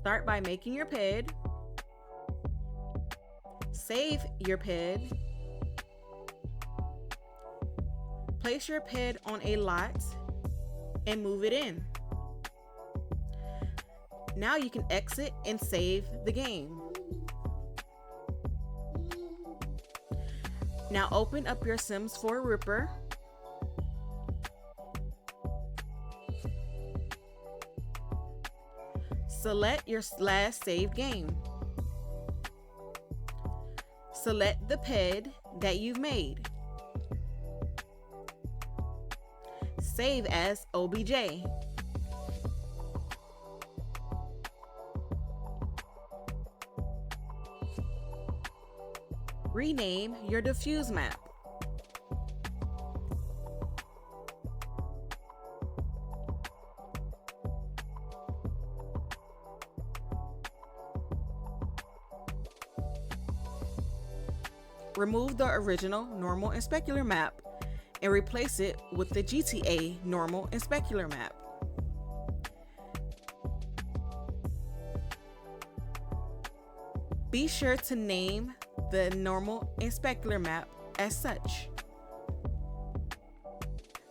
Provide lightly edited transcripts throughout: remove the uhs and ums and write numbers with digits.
Start by making your ped. Save your ped. Place your ped on a lot and move it in. Now you can exit and save the game. Now open up your Sims 4 Ripper. Select your last saved game. Select the ped that you've made. Save as OBJ. Rename your diffuse map. Remove the original normal and specular map and replace it with the GTA normal and specular map. Be sure to name the normal and specular map as such.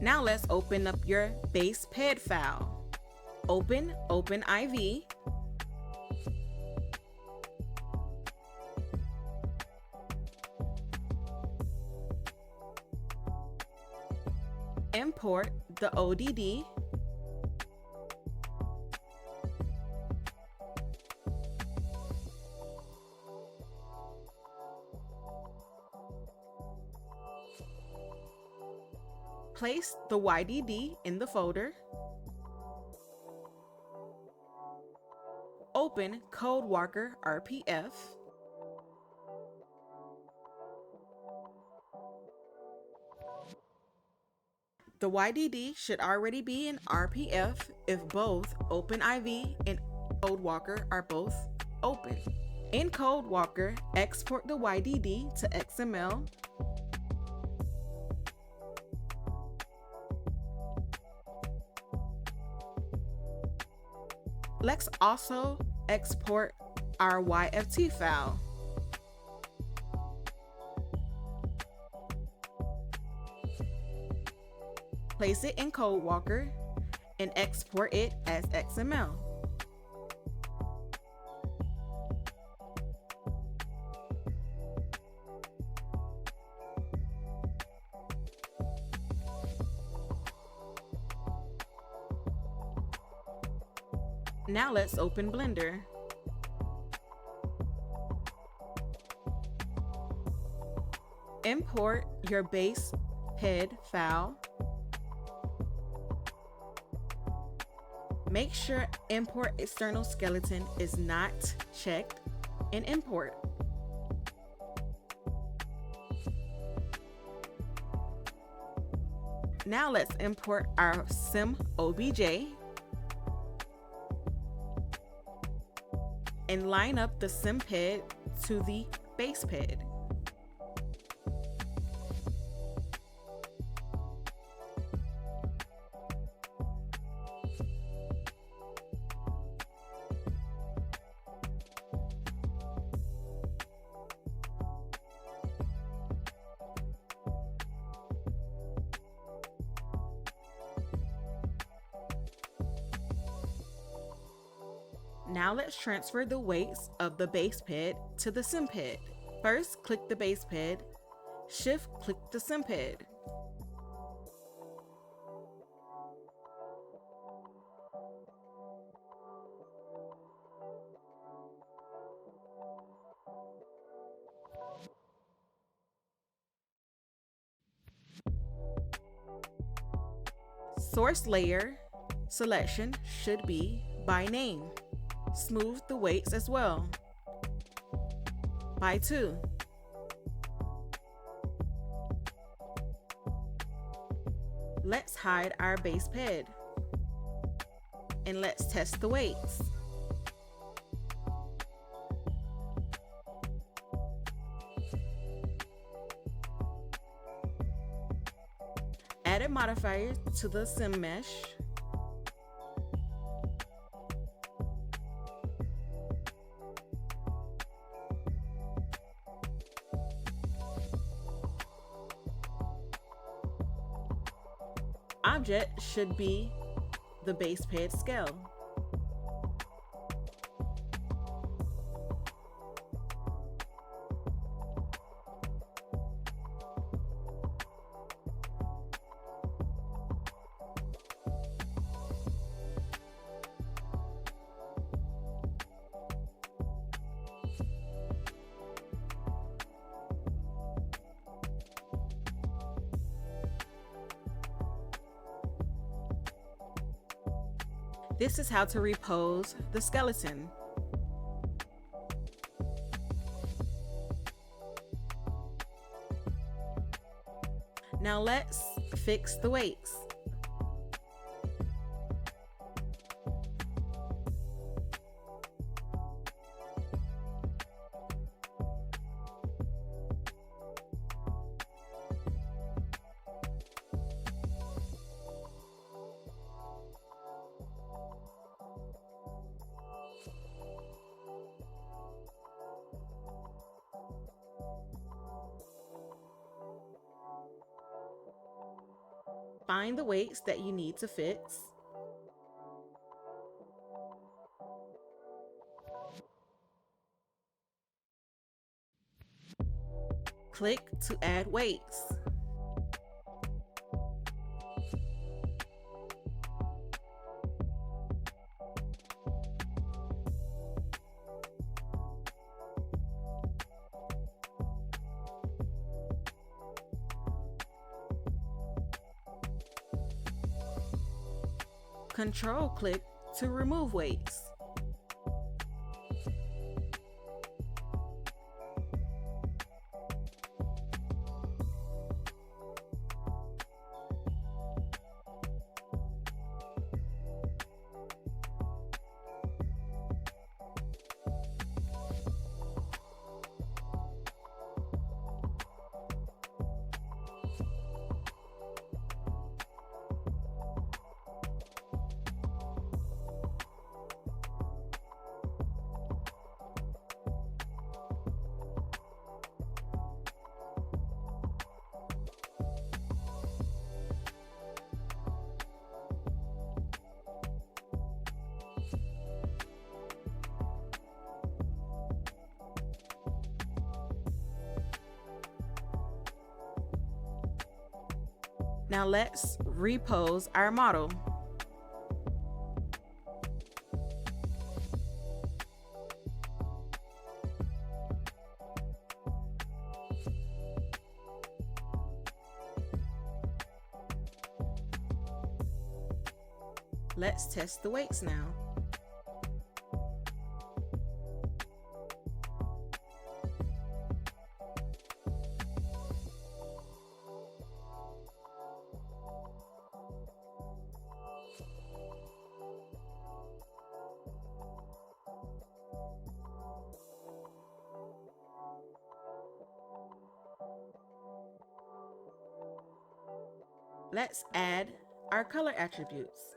Now let's open up your base ped file. Open OpenIV. Import the ODD. Place the YDD in the folder. Open Codewalker RPF. The YDD should already be in RPF if both OpenIV and Codewalker are both open. In Codewalker, export the YDD to XML. Let's also export our YFT file. Place it in Codewalker and export it as XML. Now let's open Blender. Import your base ped file. Make sure import external skeleton is not checked and import. Now let's import our Sim OBJ and line up the Sim Ped to the base ped. Now let's transfer the weights of the base ped to the Sim Ped. First, click the base ped, shift-click the Sim Ped. Source layer selection should be by name. Smooth the weights as well. By 2. Let's hide our base ped. And let's test the weights. Add a modifier to the sim mesh. object should be the base ped Skel. This is how to repose the skeleton. Now let's fix the weights. Find the weights that you need to fix. Click to add weights. Control click to remove weights. Now let's repose our model. Let's test the weights now. Let's add our color attributes.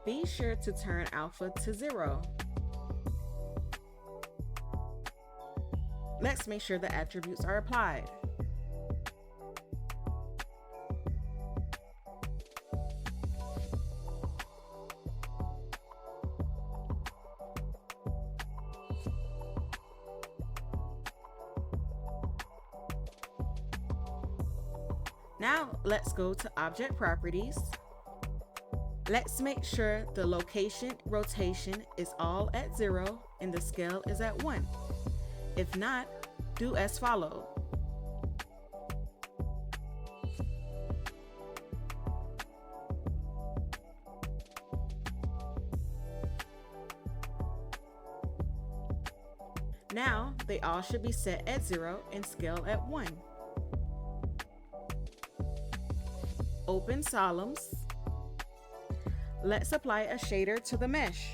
Be sure to turn alpha to 0. Let's make sure the attributes are applied. Now let's go to Object Properties. Let's make sure the location rotation is all at 0 and the scale is at 1. If not, do as follows. Now they all should be set at 0 and scale at 1. Open Sollumz. Let's apply a shader to the mesh.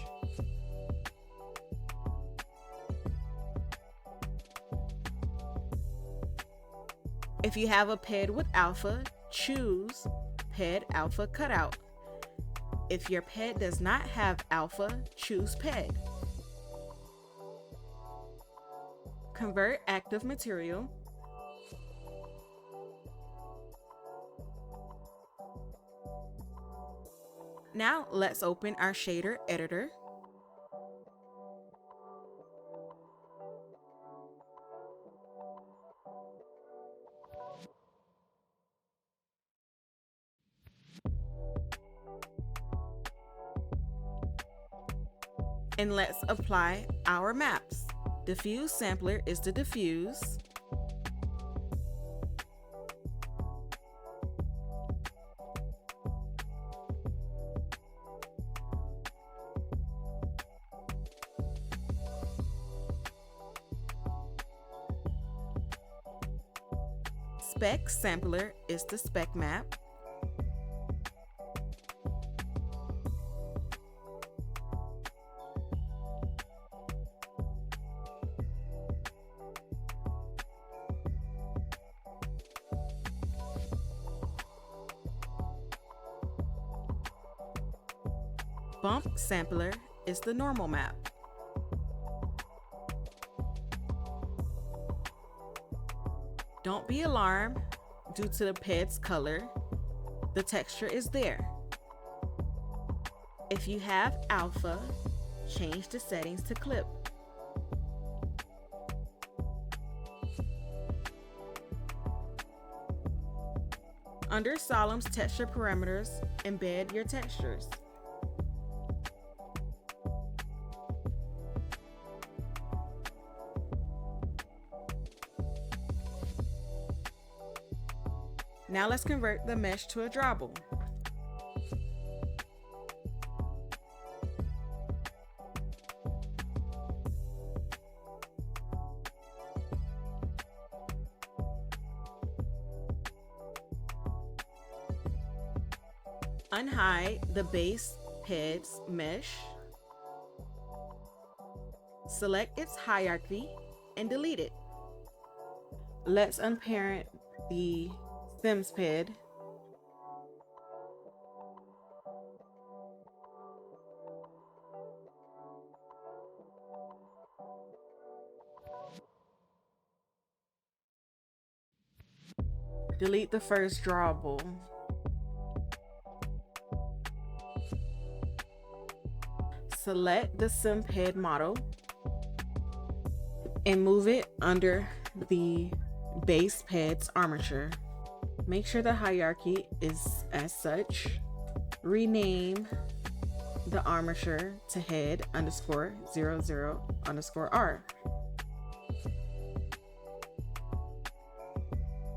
If you have a Ped with alpha, choose Ped Alpha Cutout. If your Ped does not have alpha, choose Ped. Convert active material. Now let's open our shader editor. And let's apply our maps. Diffuse sampler is the diffuse. Spec sampler is the spec map. Bump sampler is the normal map. Don't be alarmed due to the Ped's color. The texture is there. If you have alpha, change the settings to clip. Under Sollumz texture parameters, embed your textures. Now let's convert the mesh to a drawable. Unhide the base Peds mesh. Select its hierarchy and delete it. Let's unparent the Sims Ped. Delete the first drawable. Select the Sim Ped model and move it under the base Ped's armature. Make sure the hierarchy is as such. Rename the armature to head underscore 00 underscore R.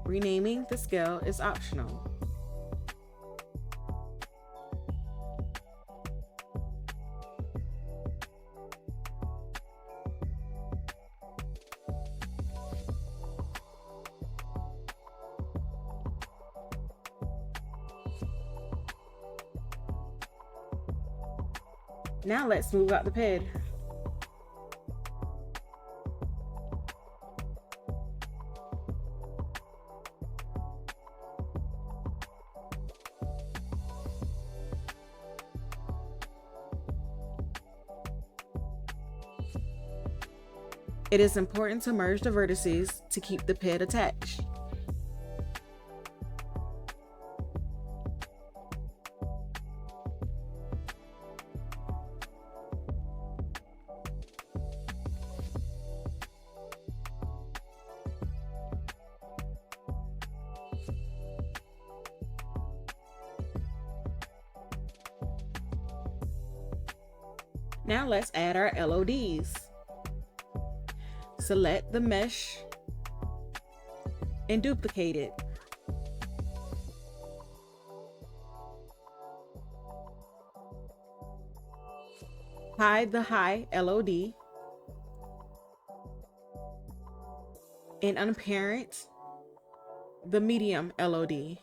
Renaming the scale is optional. Now let's move out the Ped. It is important to merge the vertices to keep the Ped attached. Now let's add our LODs. Select the mesh and duplicate it. Hide the high LOD and unparent the medium LOD.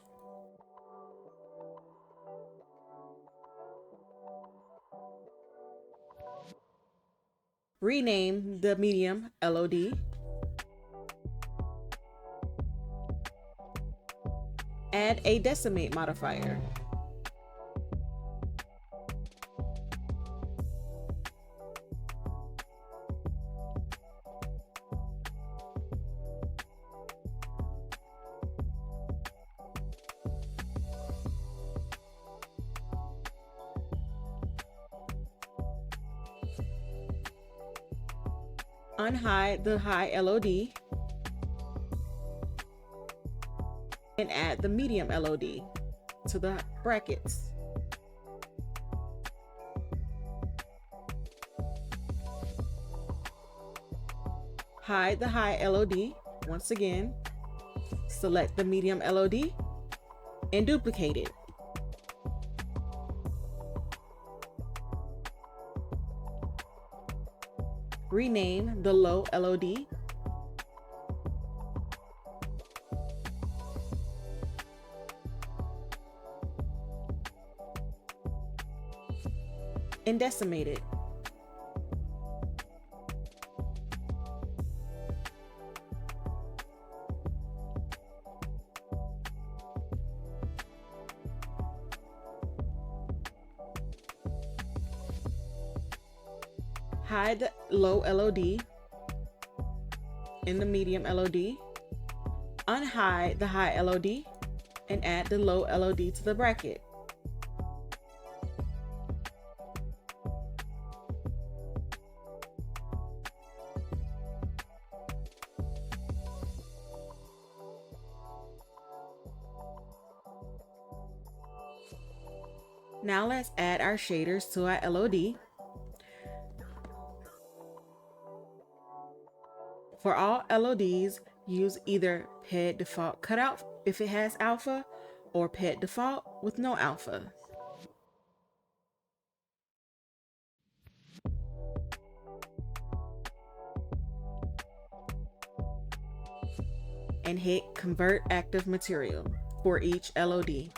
Rename the medium LOD. Add a decimate modifier. Unhide the high LOD and add the medium LOD to the brackets. Hide the high LOD once again. Select the medium LOD and duplicate it. Rename the low LOD. And decimate it. Hide the low LOD in the medium LOD. Unhide the high LOD and add the low LOD to the bracket. Now let's add our shaders to our LOD. For all LODs, use either Ped default cutout if it has alpha, or Ped default with no alpha. And hit Convert Active Material for each LOD.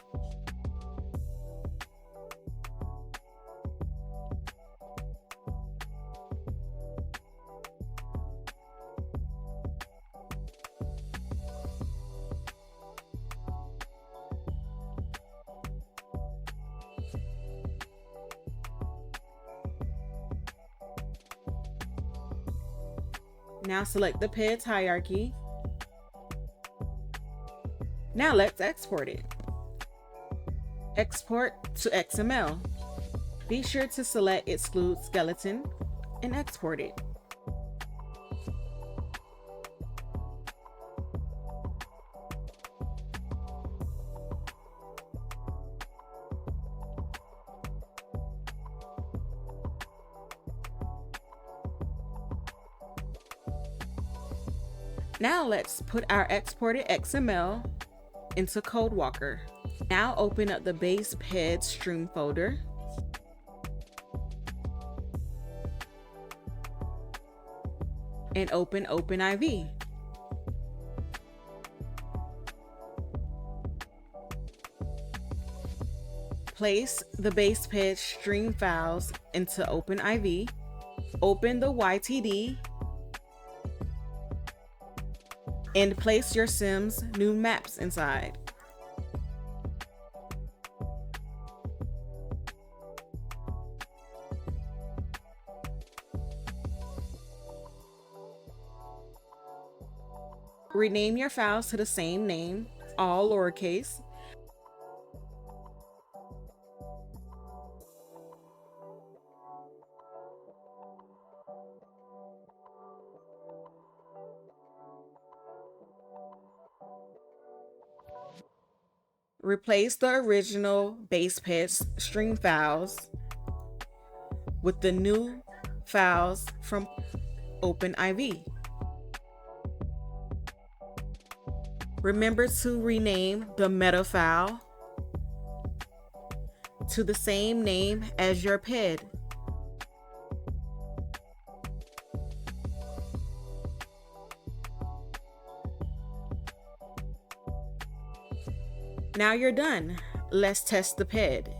Now select the Peds hierarchy. Now let's export it. Export to XML. Be sure to select Exclude Skeleton and export it. Now let's put our exported XML into Codewalker. Now open up the base Ped stream folder. And open OpenIV. Place the base Ped stream files into OpenIV. Open the YTD and place your Sims new maps inside. Rename your files to the same name, all lowercase. Replace the original base Ped stream files with the new files from OpenIV. Remember to rename the meta file to the same name as your Ped. Now you're done. Let's test the Ped.